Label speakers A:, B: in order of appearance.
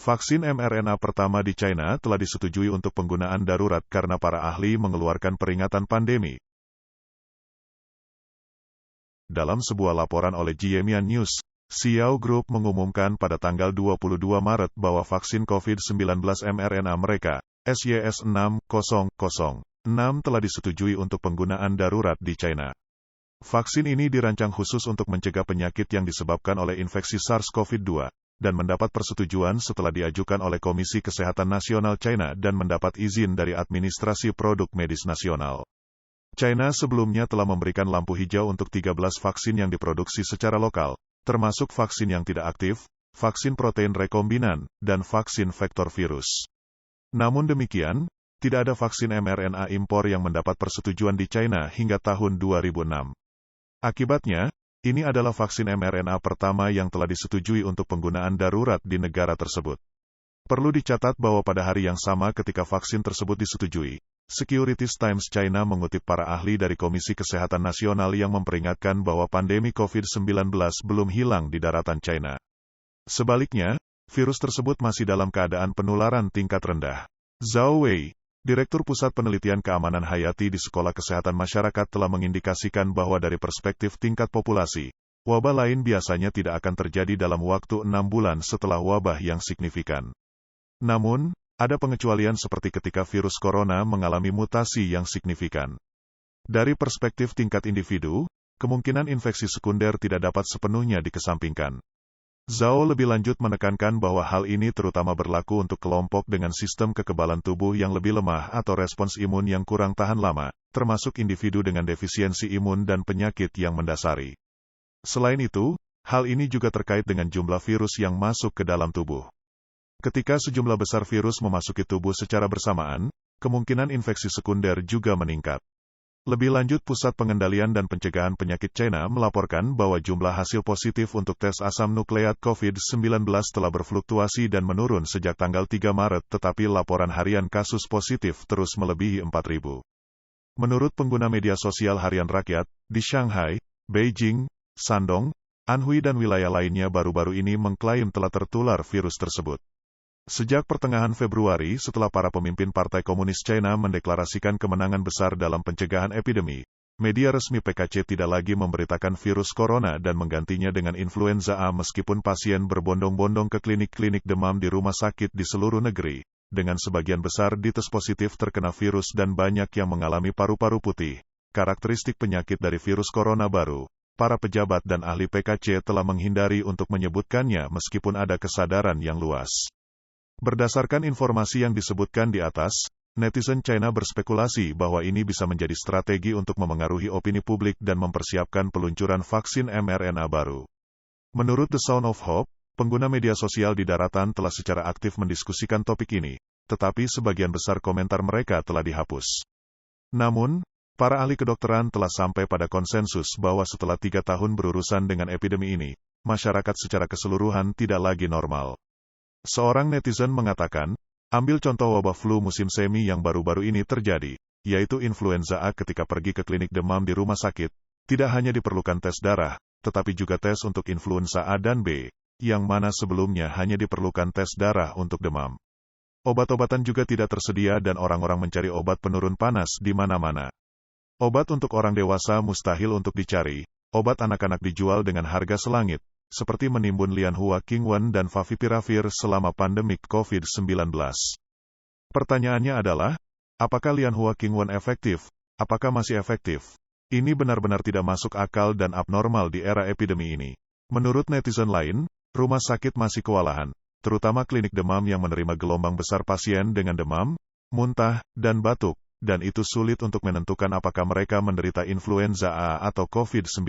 A: Vaksin mRNA pertama di China telah disetujui untuk penggunaan darurat karena para ahli mengeluarkan peringatan pandemi. Dalam sebuah laporan oleh Jiemian News, Xiao Group mengumumkan pada tanggal 22 Maret bahwa vaksin COVID-19 mRNA mereka, SYS6006, telah disetujui untuk penggunaan darurat di China. Vaksin ini dirancang khusus untuk mencegah penyakit yang disebabkan oleh infeksi SARS-CoV-2, dan mendapat persetujuan setelah diajukan oleh Komisi Kesehatan Nasional China dan mendapat izin dari Administrasi Produk Medis Nasional. China sebelumnya telah memberikan lampu hijau untuk 13 vaksin yang diproduksi secara lokal, termasuk vaksin yang tidak aktif, vaksin protein rekombinan, dan vaksin vektor virus. Namun demikian, tidak ada vaksin mRNA impor yang mendapat persetujuan di China hingga tahun 2006. Akibatnya, ini adalah vaksin mRNA pertama yang telah disetujui untuk penggunaan darurat di negara tersebut. Perlu dicatat bahwa pada hari yang sama ketika vaksin tersebut disetujui, Securities Times China mengutip para ahli dari Komisi Kesehatan Nasional yang memperingatkan bahwa pandemi COVID-19 belum hilang di daratan China. Sebaliknya, virus tersebut masih dalam keadaan penularan tingkat rendah. Zhao Wei, Direktur Pusat Penelitian Keamanan Hayati di Sekolah Kesehatan Masyarakat telah mengindikasikan bahwa dari perspektif tingkat populasi, wabah lain biasanya tidak akan terjadi dalam waktu 6 bulan setelah wabah yang signifikan. Namun, ada pengecualian seperti ketika virus corona mengalami mutasi yang signifikan. Dari perspektif tingkat individu, kemungkinan infeksi sekunder tidak dapat sepenuhnya dikesampingkan. Zhao lebih lanjut menekankan bahwa hal ini terutama berlaku untuk kelompok dengan sistem kekebalan tubuh yang lebih lemah atau respons imun yang kurang tahan lama, termasuk individu dengan defisiensi imun dan penyakit yang mendasari. Selain itu, hal ini juga terkait dengan jumlah virus yang masuk ke dalam tubuh. Ketika sejumlah besar virus memasuki tubuh secara bersamaan, kemungkinan infeksi sekunder juga meningkat. Lebih lanjut, Pusat Pengendalian dan Pencegahan Penyakit China melaporkan bahwa jumlah hasil positif untuk tes asam nukleat COVID-19 telah berfluktuasi dan menurun sejak tanggal 3 Maret, tetapi laporan harian kasus positif terus melebihi 4.000. Menurut pengguna media sosial harian rakyat, di Shanghai, Beijing, Shandong, Anhui dan wilayah lainnya baru-baru ini mengklaim telah tertular virus tersebut. Sejak pertengahan Februari setelah para pemimpin Partai Komunis China mendeklarasikan kemenangan besar dalam pencegahan epidemi, media resmi PKC tidak lagi memberitakan virus corona dan menggantinya dengan influenza A meskipun pasien berbondong-bondong ke klinik-klinik demam di rumah sakit di seluruh negeri, dengan sebagian besar dites positif terkena virus dan banyak yang mengalami paru-paru putih, karakteristik penyakit dari virus corona baru. Para pejabat dan ahli PKC telah menghindari untuk menyebutkannya meskipun ada kesadaran yang luas. Berdasarkan informasi yang disebutkan di atas, netizen China berspekulasi bahwa ini bisa menjadi strategi untuk memengaruhi opini publik dan mempersiapkan peluncuran vaksin mRNA baru. Menurut The Sound of Hope, pengguna media sosial di daratan telah secara aktif mendiskusikan topik ini, tetapi sebagian besar komentar mereka telah dihapus. Namun, para ahli kedokteran telah sampai pada konsensus bahwa setelah 3 tahun berurusan dengan epidemi ini, masyarakat secara keseluruhan tidak lagi normal. Seorang netizen mengatakan, ambil contoh wabah flu musim semi yang baru-baru ini terjadi, yaitu influenza A. Ketika pergi ke klinik demam di rumah sakit, tidak hanya diperlukan tes darah, tetapi juga tes untuk influenza A dan B, yang mana sebelumnya hanya diperlukan tes darah untuk demam. Obat-obatan juga tidak tersedia dan orang-orang mencari obat penurun panas di mana-mana. Obat untuk orang dewasa mustahil untuk dicari, obat anak-anak dijual dengan harga selangit, seperti menimbun Lianhua Qingwen dan Favipiravir selama pandemik COVID-19. Pertanyaannya adalah, apakah Lianhua Qingwen efektif? Apakah masih efektif? Ini benar-benar tidak masuk akal dan abnormal di era epidemi ini. Menurut netizen lain, rumah sakit masih kewalahan, terutama klinik demam yang menerima gelombang besar pasien dengan demam, muntah, dan batuk, dan itu sulit untuk menentukan apakah mereka menderita influenza A atau COVID-19.